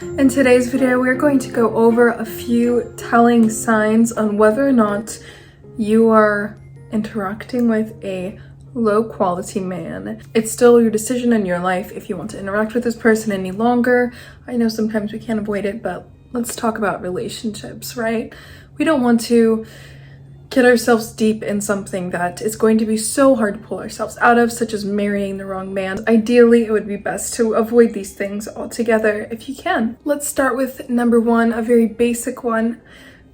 In today's video, we're going to go over a few telling signs on whether or not you are interacting with a low quality man. It's still your decision in your life if you want to interact with this person any longer. I know sometimes we can't avoid it, but let's talk about relationships, right? We don't want to get ourselves deep in something that is going to be so hard to pull ourselves out of, such as marrying the wrong man. Ideally, it would be best to avoid these things altogether if you can. Let's start with number one, a very basic one.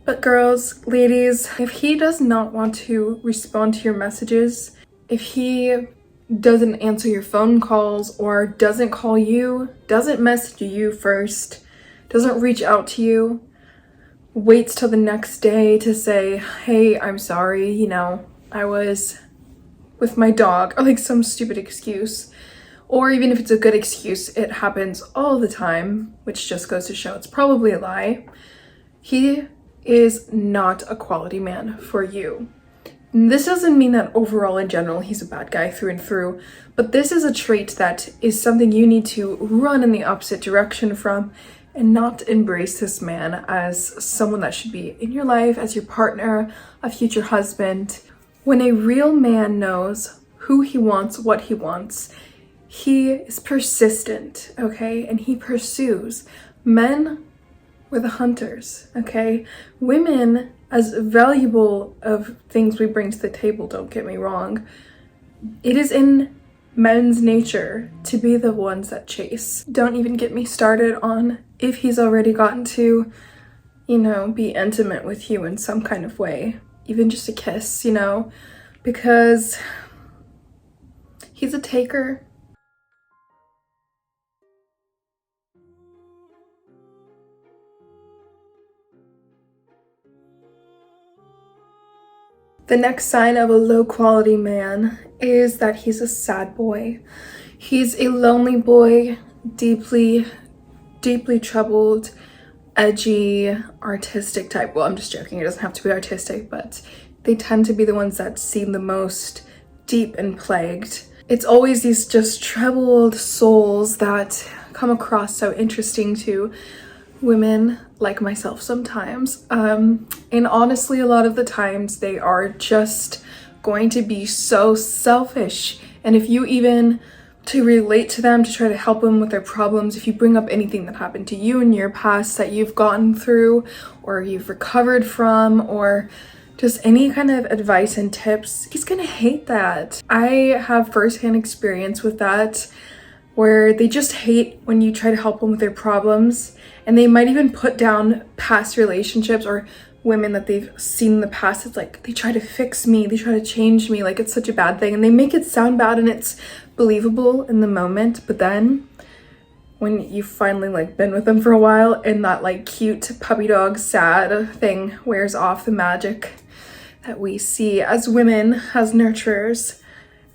But girls, ladies, if he does not want to respond to your messages, if he doesn't answer your phone calls or doesn't call you, doesn't message you first, doesn't reach out to you, waits till the next day to say, hey, I'm sorry, I was with my dog, or like some stupid excuse. Or even if it's a good excuse, it happens all the time, which just goes to show it's probably a lie. He is not a quality man for you. And this doesn't mean that overall in general he's a bad guy through and through, but this is a trait that is something you need to run in the opposite direction from and not embrace this man as someone that should be in your life, as your partner, a future husband. When a real man knows who he wants, what he wants, he is persistent, okay? And he pursues. Men were the hunters, okay? Women, as valuable of things we bring to the table, don't get me wrong, it is in men's nature to be the ones that chase. Don't even get me started on if he's already gotten to, be intimate with you in some kind of way, even just a kiss, because he's a taker. The next sign of a low quality man is that he's a sad boy. He's a lonely boy, deeply troubled, edgy, artistic type. Well, I'm just joking, it doesn't have to be artistic, but they tend to be the ones that seem the most deep and plagued. It's always these just troubled souls that come across so interesting to women like myself sometimes. And honestly, a lot of the times they are just going to be so selfish. And if you even to relate to them, to try to help them with their problems, if you bring up anything that happened to you in your past that you've gotten through or you've recovered from, or just any kind of advice and tips, he's gonna hate that. I have firsthand experience with that, where they just hate when you try to help them with their problems, and they might even put down past relationships or women that they've seen in the past. It's like they try to fix me, they try to change me, like it's such a bad thing, and they make it sound bad and it's believable in the moment, but then when you've finally been with them for a while and that cute puppy dog sad thing wears off, the magic that we see as women, as nurturers,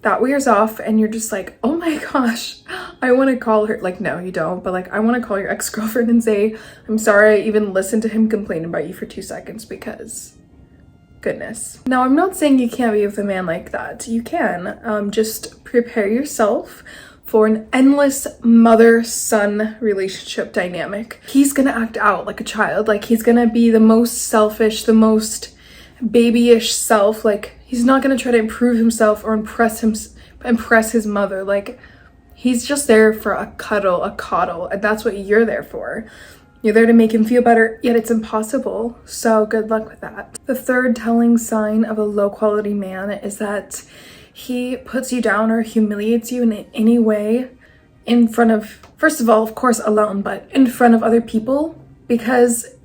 that wears off, and you're just like, oh my gosh, I want to call her. No, you don't, but I want to call your ex-girlfriend and say, I'm sorry I even listened to him complain about you for 2 seconds, because goodness. Now, I'm not saying you can't be with a man like that. You can. Just prepare yourself for an endless mother-son relationship dynamic. He's gonna act out like a child. He's gonna be the most selfish, the most babyish self. He's not gonna try to improve himself or impress his mother. He's just there for a cuddle, a coddle, and that's what you're there for. You're there to make him feel better, yet it's impossible. So good luck with that. The third telling sign of a low quality man is that he puts you down or humiliates you in any way in front of, first of all, of course, alone, but in front of other people, because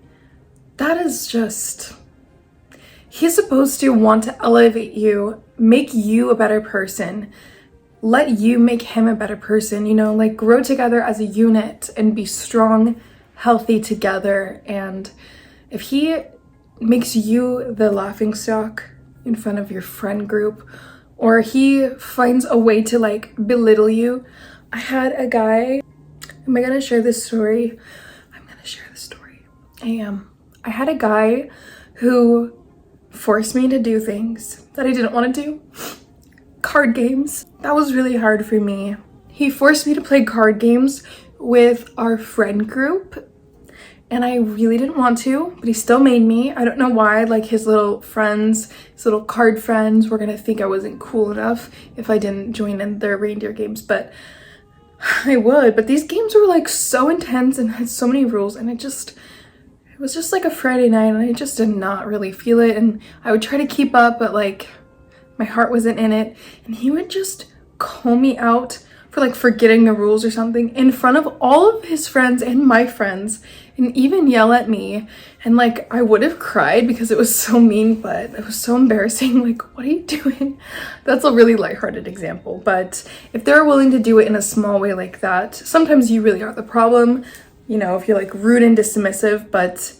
that is just, he's supposed to want to elevate you, make you a better person, let you make him a better person, grow together as a unit and be strong, healthy together. And if he makes you the laughingstock in front of your friend group, or he finds a way to belittle you. I had a guy, am I gonna share this story? I'm gonna share this story. I am. I had a guy who forced me to do things that I didn't want to do. Card games. That was really hard for me. He forced me to play card games with our friend group, and I really didn't want to, but he still made me. I don't know why. Like, his little friends, his little card friends were gonna think I wasn't cool enough if I didn't join in their reindeer games, but I would. But these games were like so intense and had so many rules, and it was just like a Friday night, and I just did not really feel it. And I would try to keep up, but like my heart wasn't in it. And he would just call me out for like forgetting the rules or something in front of all of his friends and my friends, and even yell at me. And like, I would have cried because it was so mean, but it was so embarrassing. Like, what are you doing? That's a really lighthearted example, but if they're willing to do it in a small way like that, sometimes you really are the problem, you know, if you're like rude and dismissive. But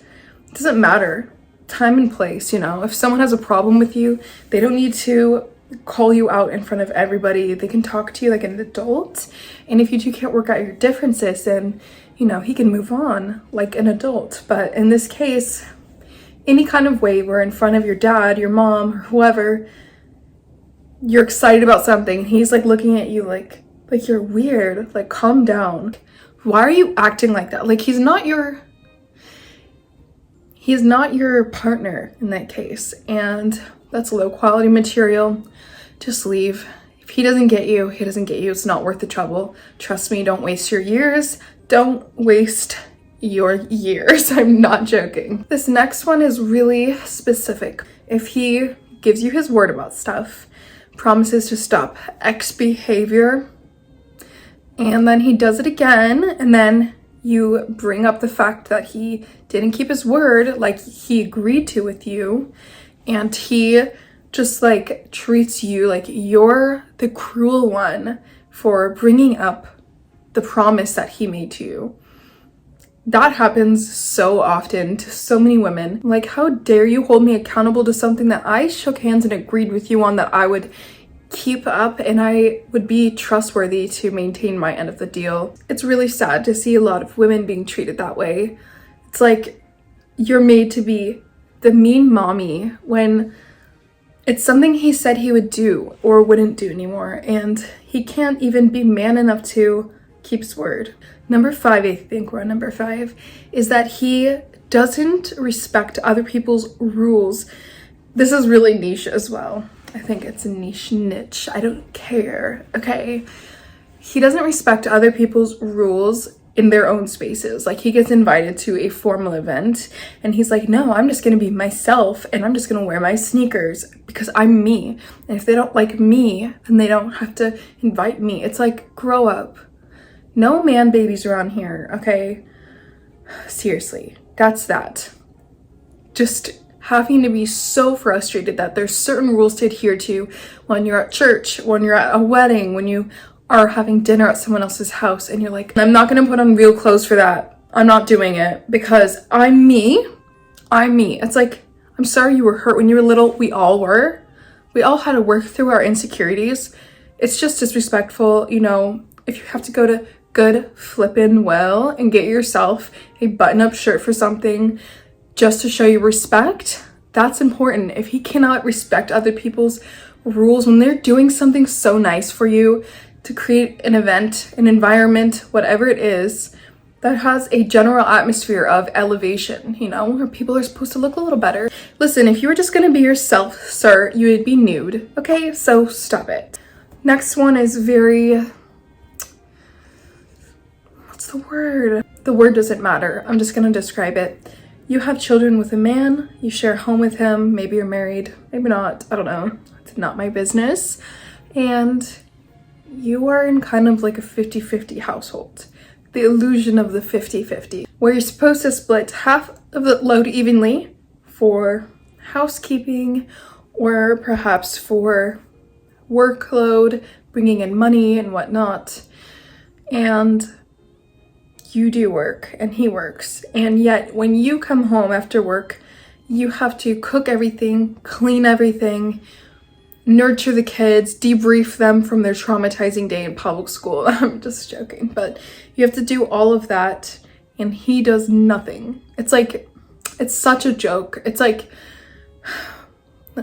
it doesn't matter. Time and place, you know, if someone has a problem with you, they don't need to call you out in front of everybody. They can talk to you like an adult, and if you two can't work out your differences, then, you know, he can move on like an adult. But in this case, any kind of way where in front of your dad, your mom, or whoever, you're excited about something, and he's like looking at you like you're weird, like, calm down. Why are you acting like that? Like, he's not your partner in that case, and that's low quality material. Just leave. If he doesn't get you, he doesn't get you. It's not worth the trouble. Trust me, don't waste your years. Don't waste your years. I'm not joking. This next one is really specific. If he gives you his word about stuff, promises to stop X behavior, and then he does it again, and then you bring up the fact that he didn't keep his word, like he agreed to with you, and he just like treats you like you're the cruel one for bringing up the promise that he made to you. That happens so often to so many women. Like, how dare you hold me accountable to something that I shook hands and agreed with you on, that I would keep up and I would be trustworthy to maintain my end of the deal. It's really sad to see a lot of women being treated that way. It's like you're made to be the mean mommy when it's something he said he would do or wouldn't do anymore, and he can't even be man enough to keep his word. Number 5, I think we're on number 5, is that he doesn't respect other people's rules. This is really niche as well. I think it's a niche. I don't care, okay? He doesn't respect other people's rules in their own spaces. Like, he gets invited to a formal event and he's like, no, I'm just gonna be myself and I'm just gonna wear my sneakers because I'm me. And if they don't like me, then they don't have to invite me. It's like, grow up. No man babies around here, okay? Seriously, that's that. Just having to be so frustrated that there's certain rules to adhere to when you're at church, when you're at a wedding, when you are having dinner at someone else's house, and you're like, I'm not gonna put on real clothes for that. I'm not doing it because I'm me. I'm me. It's like, I'm sorry you were hurt when you were little. We all were. We all had to work through our insecurities. It's just disrespectful, you know, if you have to go to Good Flippin' Well and get yourself a button-up shirt for something just to show you respect. That's important. If he cannot respect other people's rules when they're doing something so nice for you, to create an event, an environment, whatever it is, that has a general atmosphere of elevation, you know, where people are supposed to look a little better. Listen, if you were just gonna be yourself, sir, you would be nude, okay? So stop it. Next one is very, what's the word? The word doesn't matter. I'm just gonna describe it. You have children with a man, you share a home with him, maybe you're married, maybe not, I don't know. It's not my business. And you are in kind of like a 50-50 household. The illusion of the 50-50, where you're supposed to split half of the load evenly for housekeeping or perhaps for workload, bringing in money and whatnot. And you do work and he works. And yet when you come home after work, you have to cook everything, clean everything, nurture the kids, debrief them from their traumatizing day in public school. I'm just joking, but you have to do all of that and he does nothing. It's like, it's such a joke. It's like,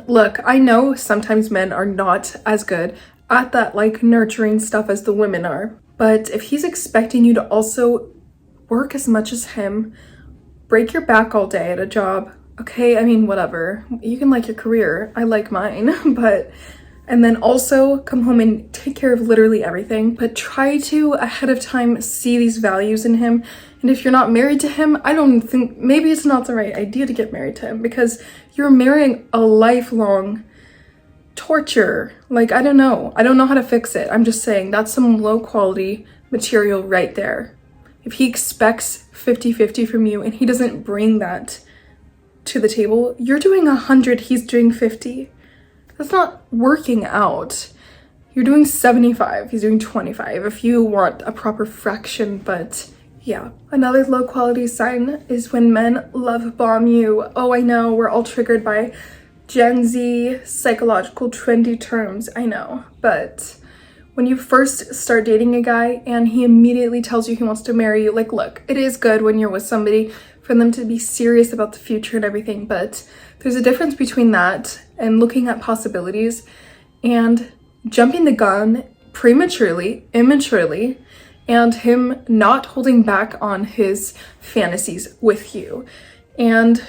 look, I know sometimes men are not as good at that like nurturing stuff as the women are, but if he's expecting you to also work as much as him, break your back all day at a job. Okay, I mean, whatever. You can like your career. I like mine, but and then also come home and take care of literally everything. But try to, ahead of time, see these values in him. And if you're not married to him, I don't think, maybe it's not the right idea to get married to him, because you're marrying a lifelong torture. Like, I don't know how to fix it. I'm just saying that's some low quality material right there. If he expects 50-50 from you and he doesn't bring that to the table, you're doing 100, he's doing 50. That's not working out. You're doing 75, he's doing 25 if you want a proper fraction. But yeah, another low quality sign is when men love bomb you. Oh, I know, we're all triggered by Gen Z psychological trendy terms, I know, but when you first start dating a guy and he immediately tells you he wants to marry you, like, look, it is good when you're with somebody for them to be serious about the future and everything, but there's a difference between that and looking at possibilities and jumping the gun prematurely, immaturely, and him not holding back on his fantasies with you. And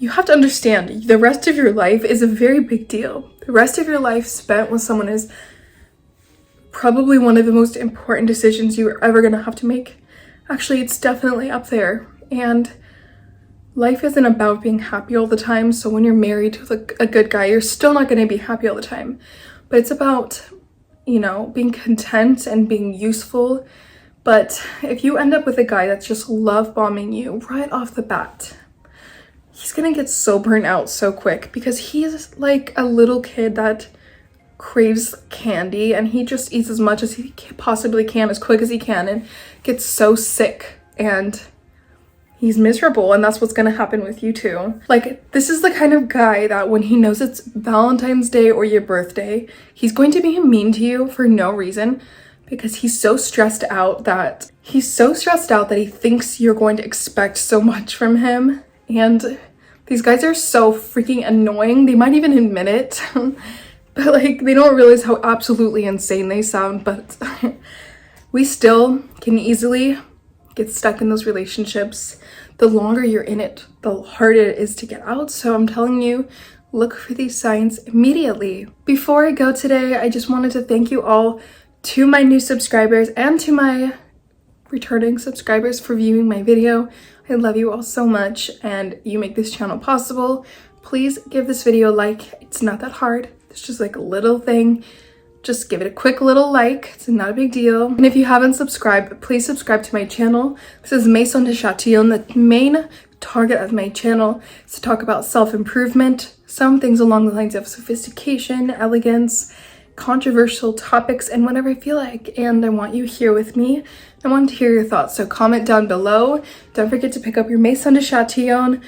you have to understand, the rest of your life is a very big deal. The rest of your life spent with someone is probably one of the most important decisions you're ever gonna have to make. Actually, it's definitely up there. And life isn't about being happy all the time. So when you're married to a good guy, you're still not gonna be happy all the time. But it's about, you know, being content and being useful. But if you end up with a guy that's just love bombing you right off the bat, he's gonna get so burnt out so quick, because he's like a little kid that craves candy and he just eats as much as he possibly can as quick as he can and gets so sick and he's miserable. And that's what's gonna happen with you too. Like, this is the kind of guy that when he knows it's Valentine's Day or your birthday, he's going to be mean to you for no reason, because he's so stressed out that he thinks you're going to expect so much from him. And these guys are so freaking annoying. They might even admit it, but like, they don't realize how absolutely insane they sound. But we still can easily get stuck in those relationships. The longer you're in it, the harder it is to get out. So I'm telling you, look for these signs immediately. Before I go today, I just wanted to thank you all, to my new subscribers and to my returning subscribers, for viewing my video. I love you all so much and you make this channel possible. Please give this video a like. It's not that hard. It's just like a little thing. Just give it a quick little like. It's not a big deal. And if you haven't subscribed, please subscribe to my channel. This is Maison de Châtillon. The main target of my channel is to talk about self-improvement, some things along the lines of sophistication, elegance, controversial topics, and whatever I feel like. And I want you here with me. I want to hear your thoughts, so comment down below. Don't forget to pick up your Maison de Châtillon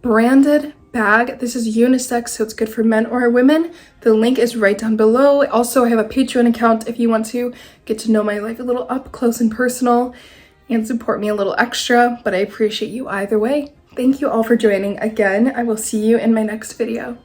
branded bag. This is unisex, so it's good for men or women. The link is right down below. Also, I have a Patreon account if you want to get to know my life a little up close and personal and support me a little extra, but I appreciate you either way. Thank you all for joining again. I will see you in my next video.